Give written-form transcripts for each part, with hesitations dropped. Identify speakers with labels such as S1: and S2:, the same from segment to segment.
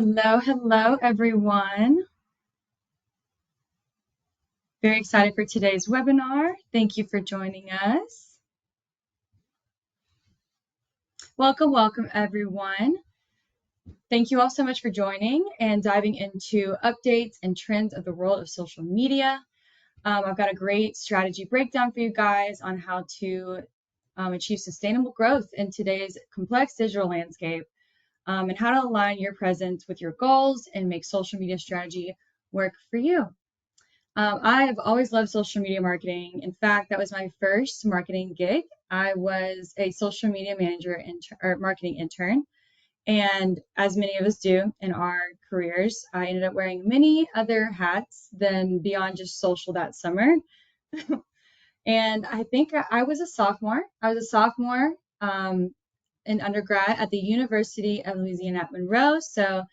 S1: Hello, everyone. Very excited for today's webinar. Thank you for joining us. Welcome, everyone. Thank you all so much for joining and diving into updates and trends of the world of social media. I've got a great strategy breakdown for you guys on how to achieve sustainable growth in today's complex digital landscape, and how to align your presence with your goals and make social media strategy work for you. I have always loved social media marketing. In fact, that was my first marketing gig. I was a social media manager or marketing intern. And as many of us do in our careers, I ended up wearing many other hats than beyond just social that summer. And I think I was a sophomore. I was a sophomore in undergrad at the University of Louisiana at Monroe. So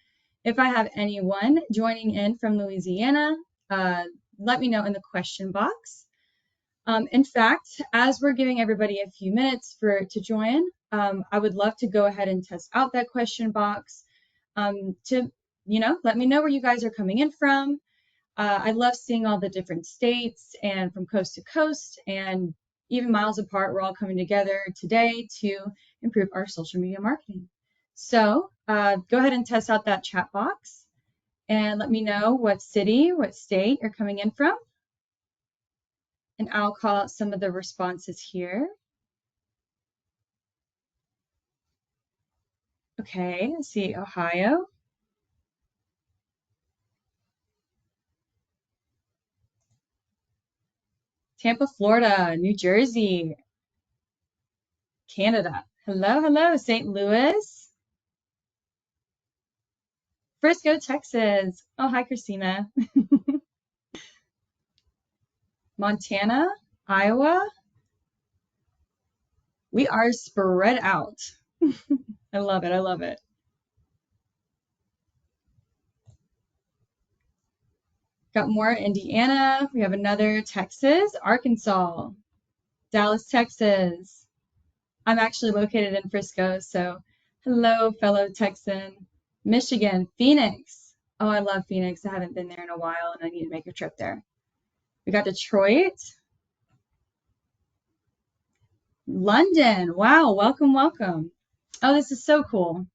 S1: if I have anyone joining in from Louisiana, let me know in the question box. In fact, as we're giving everybody a few minutes to join, I would love to go ahead and test out that question box to, let me know where you guys are coming in from. I love seeing all the different states and from coast to coast and even miles apart. We're all coming together today to improve our social media marketing. So go ahead and test out that chat box and let me know what city, what state you're coming in from. And I'll call out some of the responses here. Okay, let's see, Ohio. Tampa, Florida, New Jersey, Canada. Hello, St. Louis. Frisco, Texas. Oh, hi, Christina. Montana, Iowa. We are spread out. I love it. Got more Indiana. We have another Texas, Arkansas, Dallas, Texas. I'm actually located in Frisco, so hello, fellow Texan. Michigan, Phoenix. Oh, I love Phoenix. I haven't been there in a while, and I need to make a trip there. We got Detroit. London. Wow, welcome. Oh, this is so cool.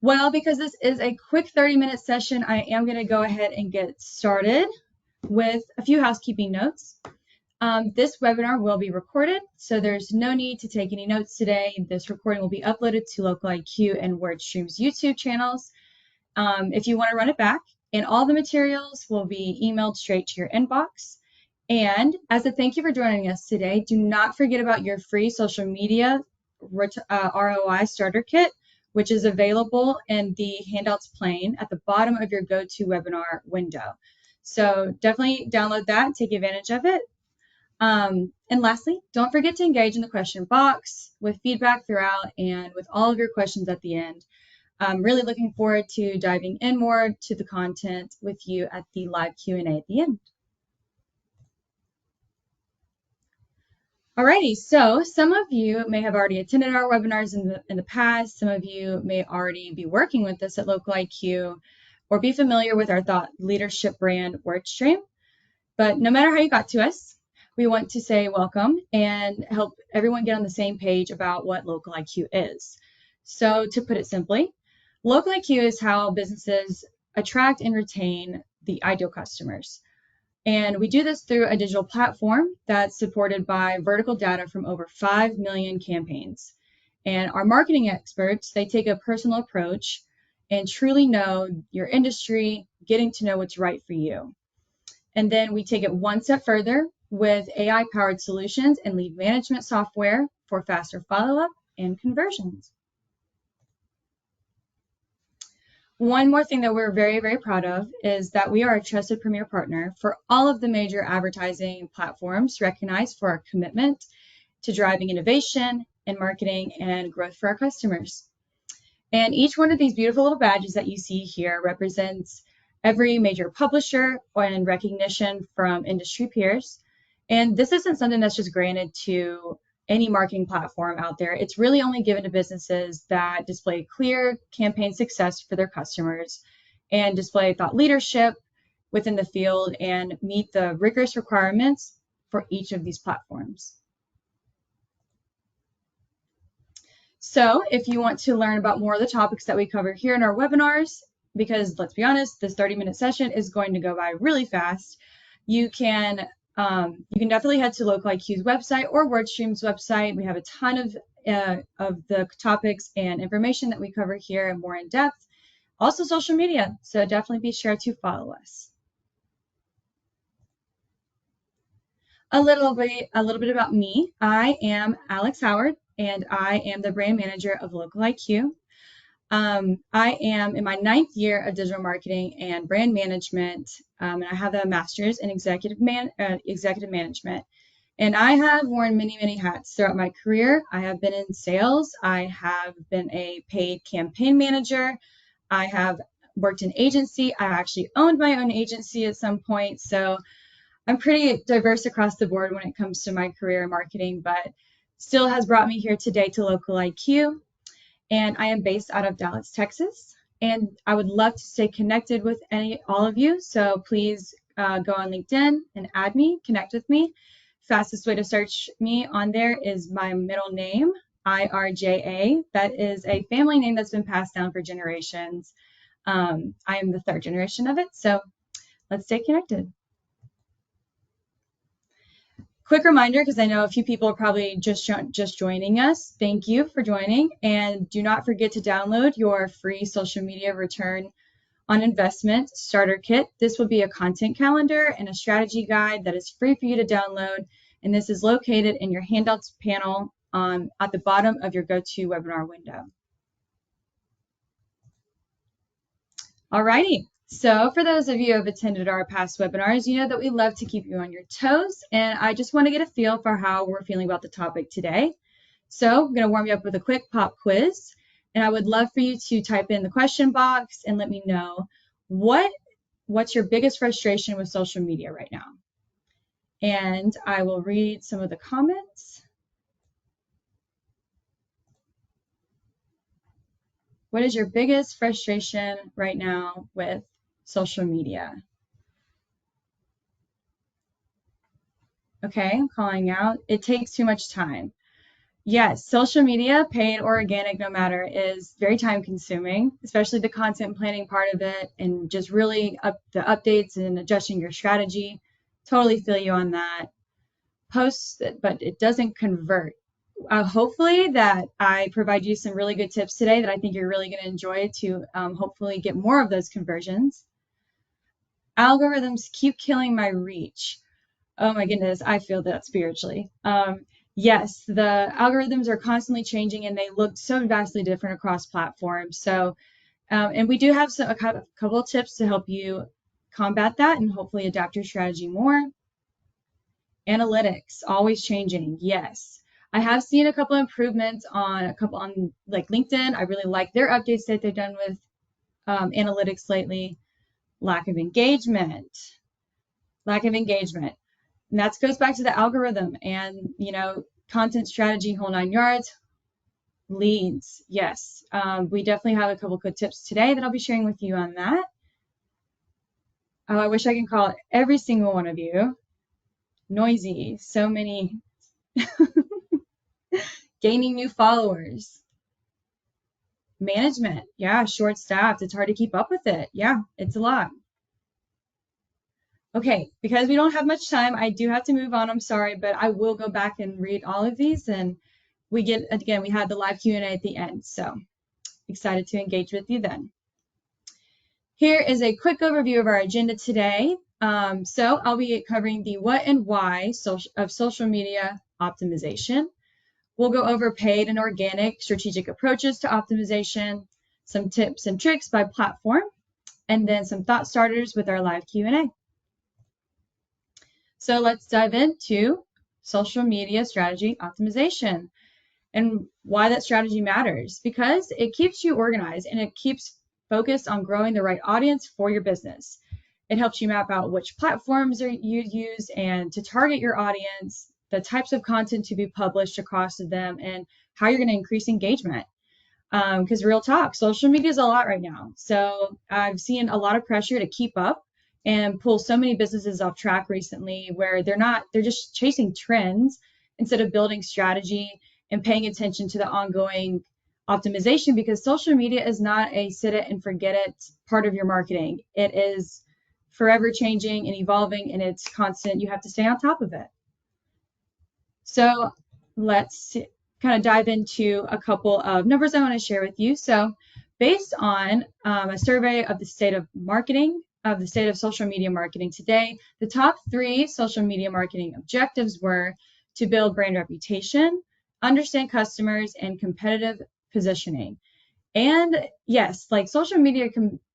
S1: Well, because this is a quick 30-minute session, I am going to go ahead and get started with a few housekeeping notes. This webinar will be recorded, so there's no need to take any notes today. This recording will be uploaded to LocaliQ and WordStream's YouTube channels if you want to run it back. And all the materials will be emailed straight to your inbox. And as a thank you for joining us today, do not forget about your free social media ROI starter kit, which is available in the handouts pane at the bottom of your GoToWebinar window. So definitely download that and take advantage of it. And lastly, don't forget to engage in the question box with feedback throughout and with all of your questions at the end. I'm really looking forward to diving in more to the content with you at the live Q&A at the end. Alrighty, so some of you may have already attended our webinars in the past. Some of you may already be working with us at LocaliQ or be familiar with our thought leadership brand, WordStream. But no matter how you got to us, we want to say welcome and help everyone get on the same page about what LocaliQ is. So to put it simply, LocaliQ is how businesses attract and retain the ideal customers. And we do this through a digital platform that's supported by vertical data from over 5 million campaigns. And our marketing experts, they take a personal approach and truly know your industry, getting to know what's right for you. And then we take it one step further with AI-powered solutions and lead management software for faster follow-up and conversions. One more thing that we're very, very proud of is that we are a trusted premier partner for all of the major advertising platforms recognized for our commitment to driving innovation and marketing and growth for our customers. And each one of these beautiful little badges that you see here represents every major publisher and recognition from industry peers. And this isn't something that's just granted to any marketing platform out there. It's really only given to businesses that display clear campaign success for their customers and display thought leadership within the field and meet the rigorous requirements for each of these platforms. So if you want to learn about more of the topics that we cover here in our webinars, because let's be honest, this 30-minute session is going to go by really fast, you can definitely head to LocalIQ's website or WordStream's website. We have a ton of the topics and information that we cover here and more in depth. Also social media, so definitely be sure to follow us. A little bit about me. I am Alex Howard, and I am the brand manager of LocalIQ. I am in my 9th year of digital marketing and brand management, and I have a master's in executive management. And I have worn many, many hats throughout my career. I have been in sales. I have been a paid campaign manager. I have worked in agency. I actually owned my own agency at some point. So I'm pretty diverse across the board when it comes to my career in marketing, but still has brought me here today to LocalIQ. And I am based out of Dallas, Texas. And I would love to stay connected with all of you. So please go on LinkedIn and add me, connect with me. Fastest way to search me on there is my middle name, IRJA. That is a family name that's been passed down for generations. I am the 3rd generation of it. So let's stay connected. Quick reminder, because I know a few people are probably just joining us. Thank you for joining, and do not forget to download your free social media return on investment starter kit. This will be a content calendar and a strategy guide that is free for you to download, and this is located in your handouts panel at the bottom of your GoToWebinar window. Alrighty. So for those of you who have attended our past webinars, you know that we love to keep you on your toes, and I just want to get a feel for how we're feeling about the topic today. So I'm going to warm you up with a quick pop quiz, and I would love for you to type in the question box and let me know what's your biggest frustration with social media right now. And I will read some of the comments. What is your biggest frustration right now with social media? Okay, I'm calling out. It takes too much time. Yes, social media, paid or organic, no matter, is very time consuming, especially the content planning part of it and just really the updates and adjusting your strategy. Totally feel you on that. Posts, but it doesn't convert. Hopefully that I provide you some really good tips today that I think you're really going to enjoy to hopefully get more of those conversions. Algorithms keep killing my reach. Oh my goodness, I feel that spiritually. Yes, the algorithms are constantly changing and they look so vastly different across platforms. So, and we do have a couple of tips to help you combat that and hopefully adapt your strategy more. Analytics, always changing. Yes, I have seen a couple of improvements on like LinkedIn. I really like their updates that they've done with analytics lately. Lack of engagement. And that goes back to the algorithm and, content strategy, whole 9 yards. Leads, yes. We definitely have a couple good tips today that I'll be sharing with you on that. Oh, I wish I could call every single one of you. Noisy, so many. Gaining new followers. Management, yeah, short-staffed. It's hard to keep up with it. Yeah, it's a lot. Okay, because we don't have much time, I do have to move on. I'm sorry, but I will go back and read all of these. And we had the live Q&A at the end. So excited to engage with you then. Here is a quick overview of our agenda today. So I'll be covering the what and why of social media optimization. We'll go over paid and organic strategic approaches to optimization, some tips and tricks by platform, and then some thought starters with our live Q&A. So let's dive into social media strategy optimization and why that strategy matters, because it keeps you organized and it keeps focused on growing the right audience for your business. It helps you map out which platforms you use and to target your audience the types of content to be published across them, and how you're going to increase engagement. Because real talk, social media is a lot right now. So I've seen a lot of pressure to keep up and pull so many businesses off track recently where they're just chasing trends instead of building strategy and paying attention to the ongoing optimization, because social media is not a sit it and forget it part of your marketing. It is forever changing and evolving, and it's constant. You have to stay on top of it. So let's kind of dive into a couple of numbers I want to share with you. So based on a survey of the state of marketing, of the state of social media marketing today, the top 3 social media marketing objectives were to build brand reputation, understand customers, and competitive positioning. And yes, like social media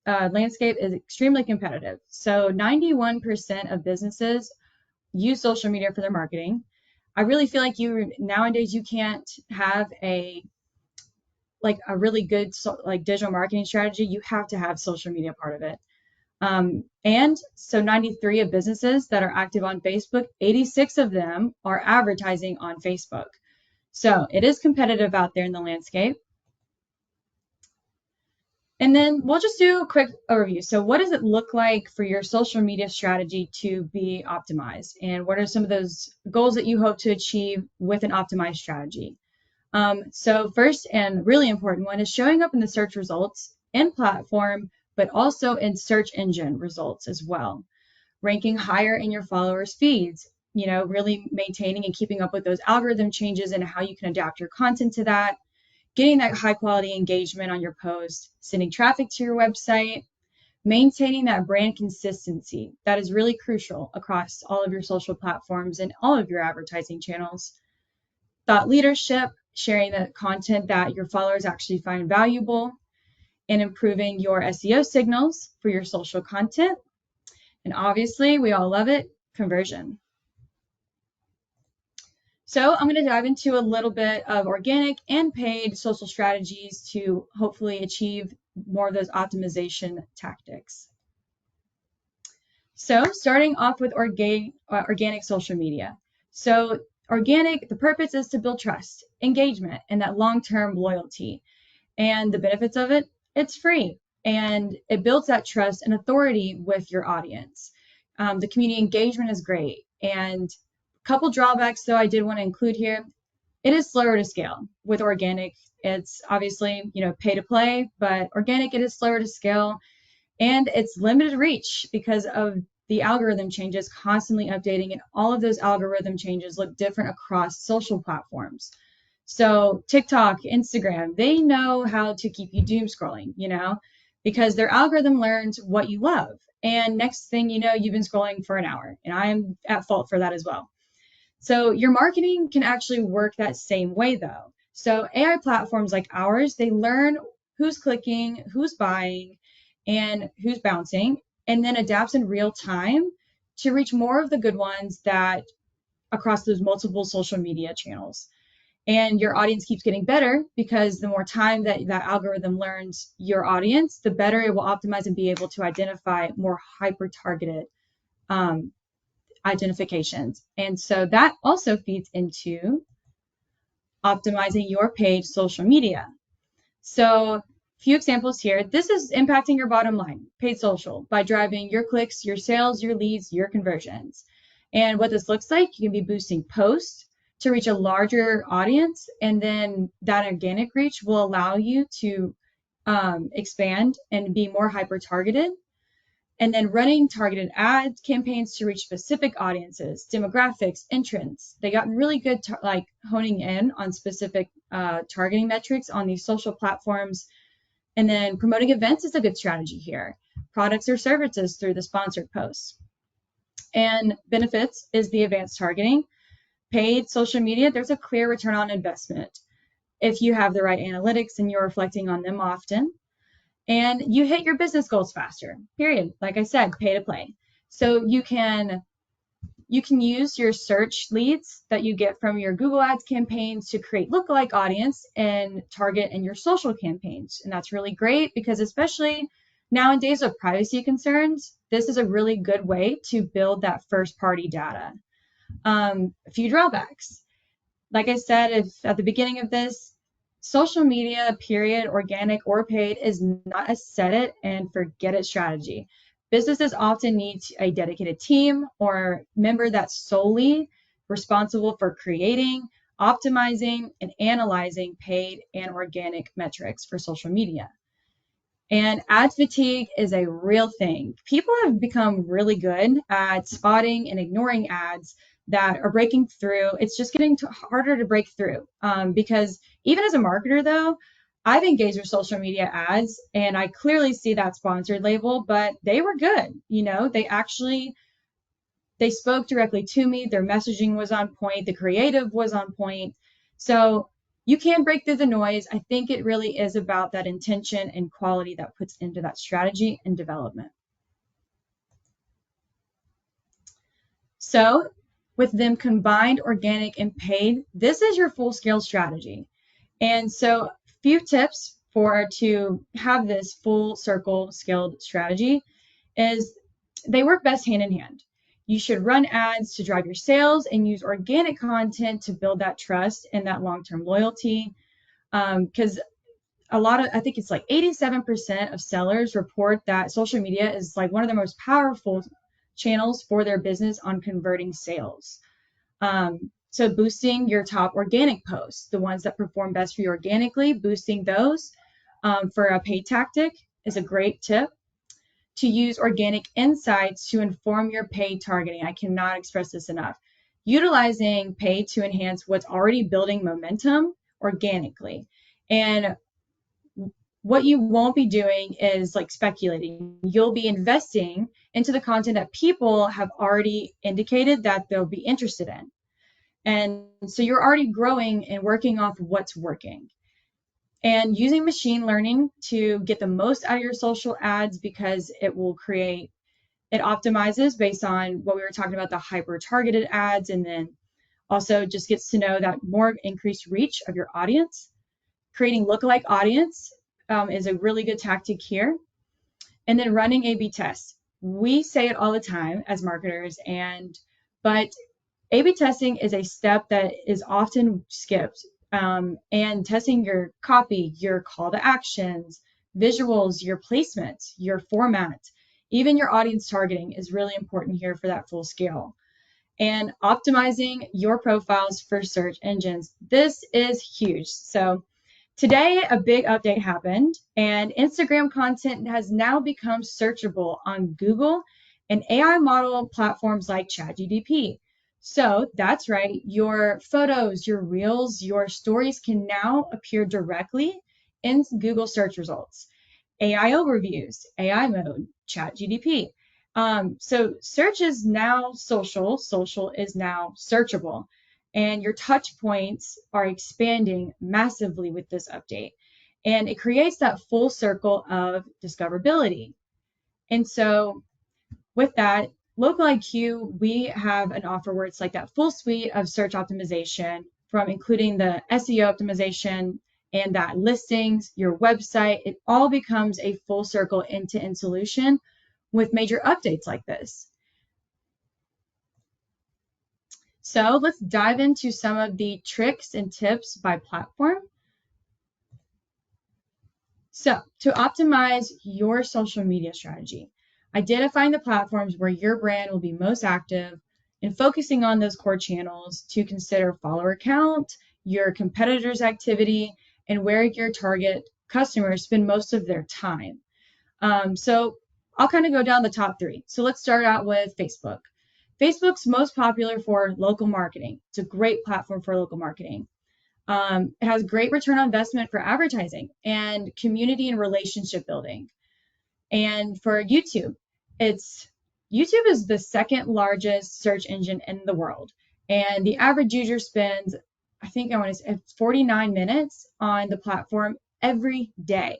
S1: landscape is extremely competitive. So 91% of businesses use social media for their marketing. I really feel like nowadays you can't have a really good digital marketing strategy. You have to have social media part of it. And so 93 of businesses that are active on Facebook, 86 of them are advertising on Facebook. So it is competitive out there in the landscape. And then we'll just do a quick overview. So what does it look like for your social media strategy to be optimized? And what are some of those goals that you hope to achieve with an optimized strategy? So first and really important one is showing up in the search results in platform, but also in search engine results as well. Ranking higher in your followers' feeds, really maintaining and keeping up with those algorithm changes and how you can adapt your content to that. Getting that high quality engagement on your post, sending traffic to your website, maintaining that brand consistency. That is really crucial across all of your social platforms and all of your advertising channels. Thought leadership, sharing the content that your followers actually find valuable, and improving your SEO signals for your social content. And obviously, we all love it, conversion. So I'm going to dive into a little bit of organic and paid social strategies to hopefully achieve more of those optimization tactics. So starting off with organic social media. So organic, the purpose is to build trust, engagement, and that long-term loyalty. And the benefits of it, it's free. And it builds that trust and authority with your audience. The community engagement is great. And couple drawbacks, though, I did want to include here. It is slower to scale with organic. It's obviously, pay to play, but organic, it is slower to scale, and it's limited reach because of the algorithm changes constantly updating, and all of those algorithm changes look different across social platforms. So TikTok, Instagram, they know how to keep you doom scrolling, because their algorithm learns what you love. And next thing you know, you've been scrolling for an hour, and I'm at fault for that as well. So your marketing can actually work that same way though. So AI platforms like ours, they learn who's clicking, who's buying, and who's bouncing, and then adapts in real time to reach more of the good ones that across those multiple social media channels. And your audience keeps getting better because the more time that algorithm learns your audience, the better it will optimize and be able to identify more hyper-targeted identifications. And so that also feeds into optimizing your paid social media. So a few examples here. This is impacting your bottom line, paid social, by driving your clicks, your sales, your leads, your conversions. And what this looks like, you can be boosting posts to reach a larger audience, and then that organic reach will allow you to expand and be more hyper-targeted. And then running targeted ad campaigns to reach specific audiences, demographics, entrants. They got really good honing in on specific targeting metrics on these social platforms. And then promoting events is a good strategy here. Products or services through the sponsored posts. And benefits is the advanced targeting. Paid social media, there's a clear return on investment if you have the right analytics and you're reflecting on them often. And you hit your business goals faster, period. Like I said, pay to play. So you can use your search leads that you get from your Google Ads campaigns to create lookalike audience and target in your social campaigns. And that's really great because especially nowadays with privacy concerns, this is a really good way to build that first party data. A few drawbacks. Like I said, if at the beginning of this, social media, period, organic or paid, is not a set it and forget it strategy. Businesses often need a dedicated team or member that's solely responsible for creating, optimizing, and analyzing paid and organic metrics for social media. And ad fatigue is a real thing. People have become really good at spotting and ignoring ads that are breaking through. It's just getting harder to break through because even as a marketer, though, I've engaged with social media ads and I clearly see that sponsored label, but they were good. They spoke directly to me. Their messaging was on point. The creative was on point. So you can break through the noise. I think it really is about that intention and quality that puts into that strategy and development. So with them combined, organic and paid, this is your full scale strategy. And so few tips to have this full circle scaled strategy is they work best hand in hand. You should run ads to drive your sales and use organic content to build that trust and that long-term loyalty. Because I think it's like 87% of sellers report that social media is like one of the most powerful channels for their business on converting sales. So boosting your top organic posts, the ones that perform best for you organically, boosting those for a paid tactic is a great tip. To use organic insights to inform your paid targeting. I cannot express this enough. Utilizing paid to enhance what's already building momentum organically. And what you won't be doing is like speculating. You'll be investing into the content that people have already indicated that they'll be interested in. And so you're already growing and working off what's working. And using machine learning to get the most out of your social ads because it optimizes based on what we were talking about, the hyper targeted ads, and then also just gets to know that more increased reach of your audience. Creating lookalike audience is a really good tactic here. And then running A/B tests. We say it all the time as marketers, but A/B testing is a step that is often skipped. And testing your copy, your call to actions, visuals, your placement, your format, even your audience targeting is really important here for that full scale. And optimizing your profiles for search engines. This is huge. So today, a big update happened, and Instagram content has now become searchable on Google and AI model platforms like ChatGPT. So that's right, your photos, your reels, your stories can now appear directly in Google search results. AI overviews, AI mode, ChatGPT. So search is now social is now searchable, and your touch points are expanding massively with this update. And it creates that full circle of discoverability. And so with that, Local IQ, we have an offer where it's like that full suite of search optimization from including the SEO optimization and that listings, your website, it all becomes a full circle end-to-end solution with major updates like this. So let's dive into some of the tricks and tips by platform. So to optimize your social media strategy, identifying the platforms where your brand will be most active and focusing on those core channels to consider follower count, your competitors' activity, and where your target customers spend most of their time. So I'll kind of go down the top three. So let's start out with Facebook. Facebook's most popular for local marketing. It's a great platform for local marketing. It has great return on investment for advertising and community and relationship building. And for YouTube is the second largest search engine in the world. And the average user spends, I want to say 49 minutes on the platform every day.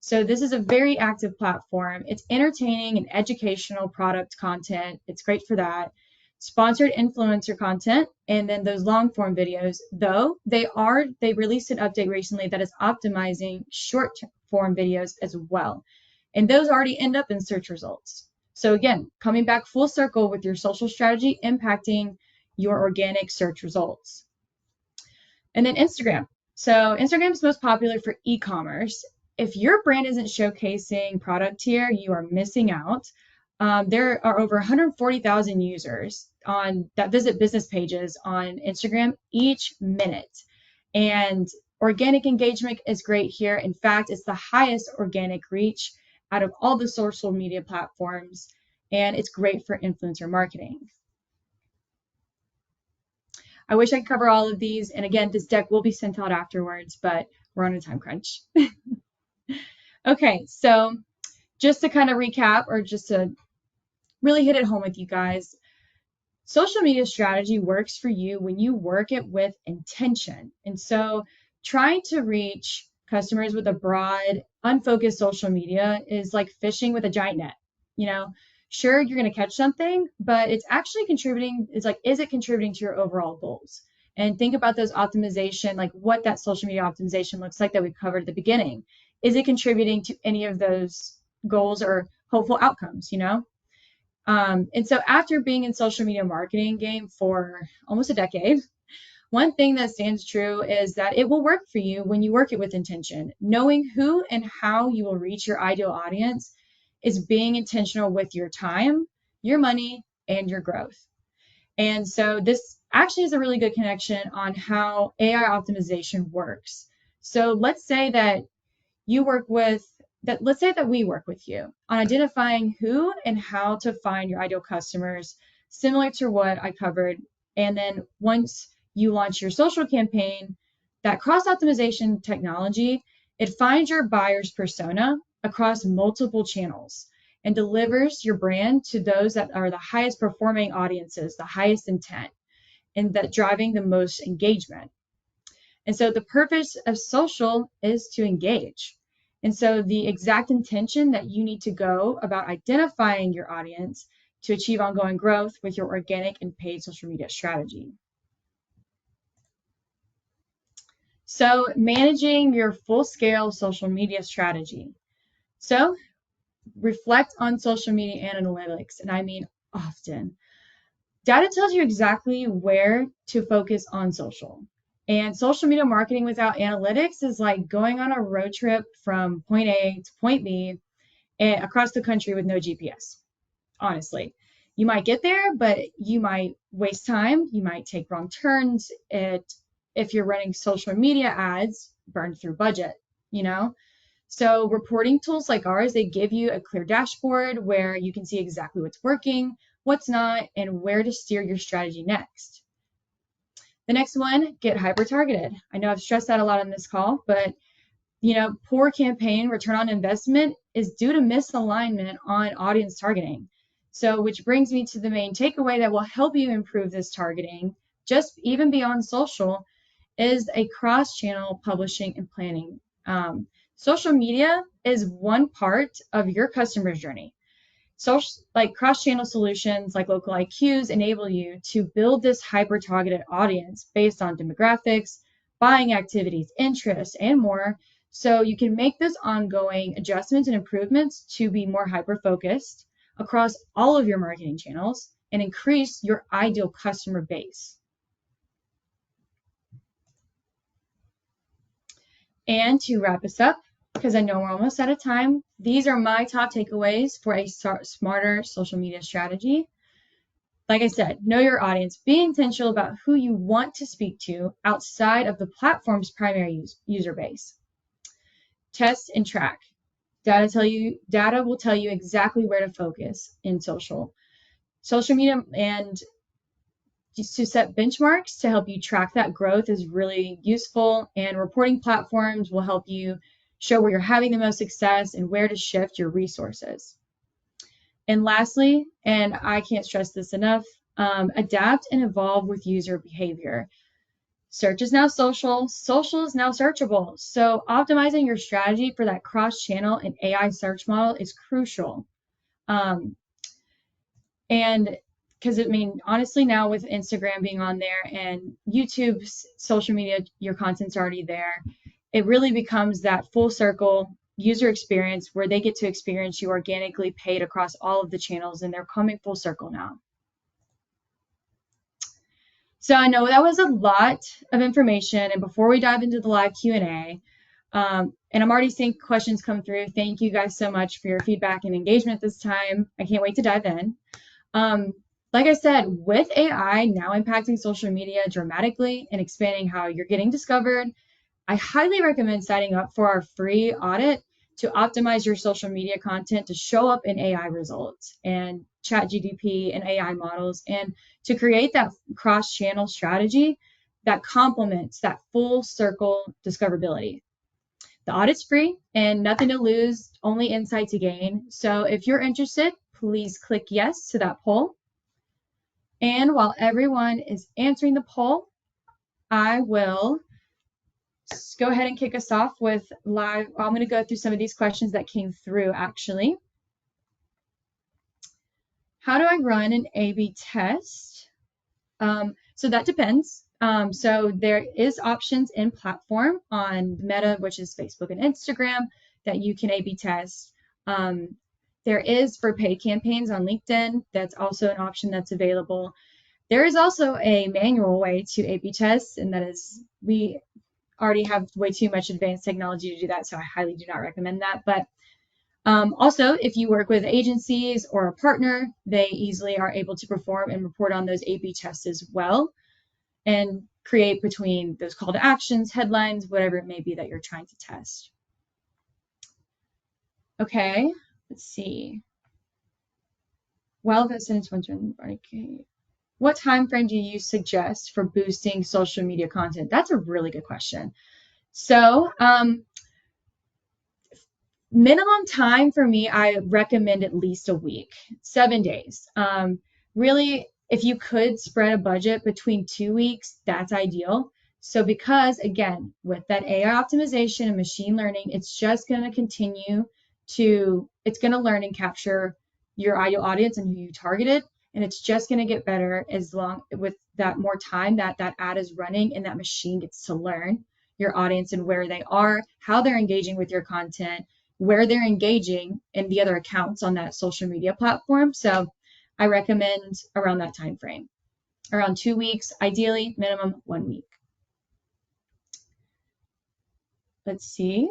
S1: So this is a very active platform. It's entertaining and educational product content. It's great for that. Sponsored influencer content, and then those long form videos, though they released an update recently that is optimizing short form videos as well. And those already end up in search results. So again, coming back full circle with your social strategy impacting your organic search results. And then Instagram. So Instagram is most popular for e-commerce. If your brand isn't showcasing product here, you are missing out. There are over 140,000 users that visit business pages on Instagram each minute. And organic engagement is great here. In fact, it's the highest organic reach out of all the social media platforms, and it's great for influencer marketing. I wish I could cover all of these. And again, this deck will be sent out afterwards, but we're on a time crunch. Okay, so just to kind of recap, or just to really hit it home with you guys, social media strategy works for you when you work it with intention. And so trying to reach customers with a broad, unfocused social media is like fishing with a giant net. Sure, you're going to catch something, but it's actually contributing. It's like, is it contributing to your overall goals? And think about those optimization, like what that social media optimization looks like that we covered at the beginning. Is it contributing to any of those goals or hopeful outcomes, And so after being in social media marketing game for almost a decade, one thing that stands true is that it will work for you when you work it with intention. Knowing who and how you will reach your ideal audience is being intentional with your time, your money, and your growth. And so this actually is a really good connection on how AI optimization works. So let's say that we work with you on identifying who and how to find your ideal customers, similar to what I covered. And then once you launch your social campaign, that cross-optimization technology, it finds your buyer's persona across multiple channels and delivers your brand to those that are the highest performing audiences, the highest intent, and that driving the most engagement. And so the purpose of social is to engage. And so the exact intention that you need to go about identifying your audience to achieve ongoing growth with your organic and paid social media strategy. So managing your full-scale social media strategy. So reflect on social media analytics, and I mean often. Data tells you exactly where to focus on social. And social media marketing without analytics is like going on a road trip from point A to point B across the country with no GPS, honestly. You might get there, but you might waste time. You might take wrong turns. If you're running social media ads, burn through budget, So reporting tools like ours, they give you a clear dashboard where you can see exactly what's working, what's not, and where to steer your strategy next. The next one, get hyper-targeted. I know I've stressed that a lot on this call, but poor campaign return on investment is due to misalignment on audience targeting. So which brings me to the main takeaway that will help you improve this targeting, just even beyond social, is a cross-channel publishing and planning. Social media is one part of your customer's journey. Social, like cross-channel solutions like Local IQs enable you to build this hyper-targeted audience based on demographics, buying activities, interests, and more. So you can make those ongoing adjustments and improvements to be more hyper-focused across all of your marketing channels and increase your ideal customer base. And to wrap us up, because I know we're almost out of time, these are my top takeaways for a smarter social media strategy. Like I said, know your audience. Be intentional about who you want to speak to outside of the platform's primary user base. Test and track. Data will tell you exactly where to focus in social media, and just to set benchmarks to help you track that growth is really useful, and reporting platforms will help you show where you're having the most success and where to shift your resources. And lastly, and I can't stress this enough, adapt and evolve with user behavior. Search is now social. Social is now searchable. So optimizing your strategy for that cross-channel and AI search model is crucial. And because honestly, now with Instagram being on there and YouTube's social media, your content's already there. It really becomes that full circle user experience where they get to experience you organically paid across all of the channels, and they're coming full circle now. So I know that was a lot of information, and before we dive into the live Q&A, and I'm already seeing questions come through. Thank you guys so much for your feedback and engagement this time. I can't wait to dive in. Like I said, with AI now impacting social media dramatically and expanding how you're getting discovered, I highly recommend signing up for our free audit to optimize your social media content to show up in AI results and ChatGPT and AI models, and to create that cross-channel strategy that complements that full circle discoverability. The audit's free and nothing to lose, only insight to gain. So if you're interested, please click yes to that poll. And while everyone is answering the poll, I will go ahead and kick us off with live. I'm going to go through some of these questions that came through actually. How do I run an A/B test? So that depends. So there is options in platform on Meta, which is Facebook and Instagram, that you can A/B test. There is for paid campaigns on LinkedIn. That's also an option that's available. There is also a manual way to A/B test, and that is, we already have way too much advanced technology to do that, so I highly do not recommend that. But also, if you work with agencies or a partner, they easily are able to perform and report on those A/B tests as well, and create between those call to actions, headlines, whatever it may be that you're trying to test. Okay, let's see. Well, that sentence one's written. Okay. What time frame do you suggest for boosting social media content? That's a really good question. So, minimum time for me, I recommend at least a week, 7 days. Really, if you could spread a budget between 2 weeks, that's ideal. So because, again, with that AI optimization and machine learning, it's just going to continue to, it's going to learn and capture your ideal audience and who you targeted. And it's just going to get better as long with that more time that that ad is running and that machine gets to learn your audience and where they are, how they're engaging with your content, where they're engaging in the other accounts on that social media platform. So I recommend around that time frame, around 2 weeks, ideally minimum 1 week. Let's see.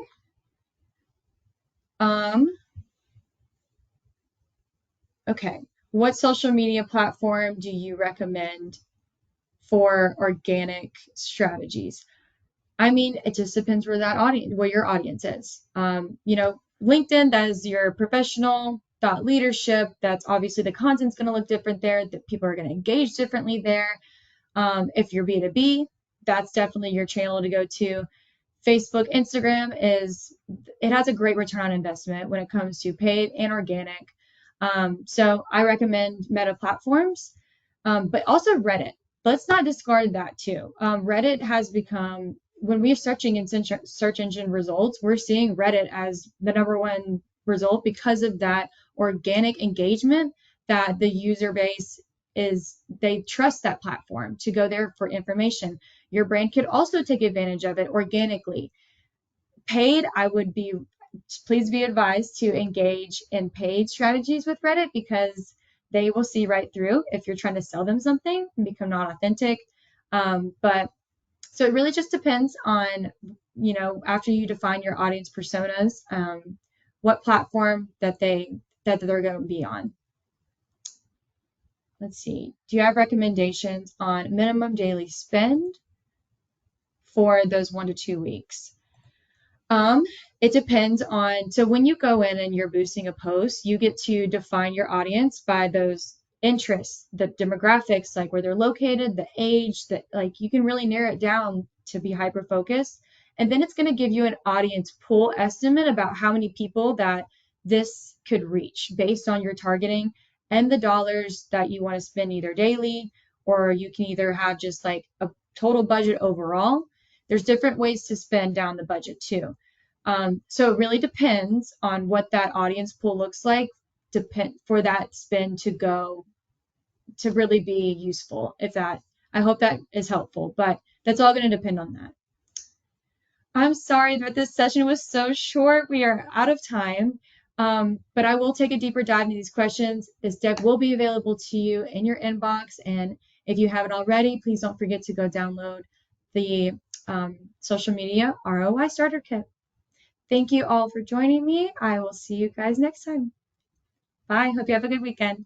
S1: Okay, what social media platform do you recommend for organic strategies? I mean, it just depends where that audience, where your audience is. You know, LinkedIn, that is your professional thought leadership. That's obviously the content's going to look different there. That people are going to engage differently there. If you're B2B, that's definitely your channel to go to. Facebook, Instagram it has a great return on investment when it comes to paid and organic. So I recommend Meta platforms, but also Reddit. Let's not discard that too. Reddit has become, when we're searching in search engine results, we're seeing Reddit as the #1 result because of that organic engagement that the user base is, they trust that platform to go there for information. Your brand could also take advantage of it organically. Paid, please be advised to engage in paid strategies with Reddit because they will see right through if you're trying to sell them something and become not authentic. But so it really just depends on, you know, after you define your audience personas, what platform that they're going to be on. Let's see. Do you have recommendations on minimum daily spend for those 1 to 2 weeks? It depends on, so when you go in and you're boosting a post, you get to define your audience by those interests, the demographics, like where they're located, the age, that like you can really narrow it down to be hyper focused. And then it's going to give you an audience pool estimate about how many people that this could reach based on your targeting and the dollars that you want to spend either daily, or you can either have just like a total budget overall. There's different ways to spend down the budget too. So it really depends on what that audience pool looks like for that spend to go to really be useful. I hope that is helpful, but that's all going to depend on that. I'm sorry that this session was so short. We are out of time, but I will take a deeper dive into these questions. This deck will be available to you in your inbox, and If you haven't already, please don't forget to go download the social media ROI Starter Kit. Thank you all for joining me. I will see you guys next time. Bye. Hope you have a good weekend.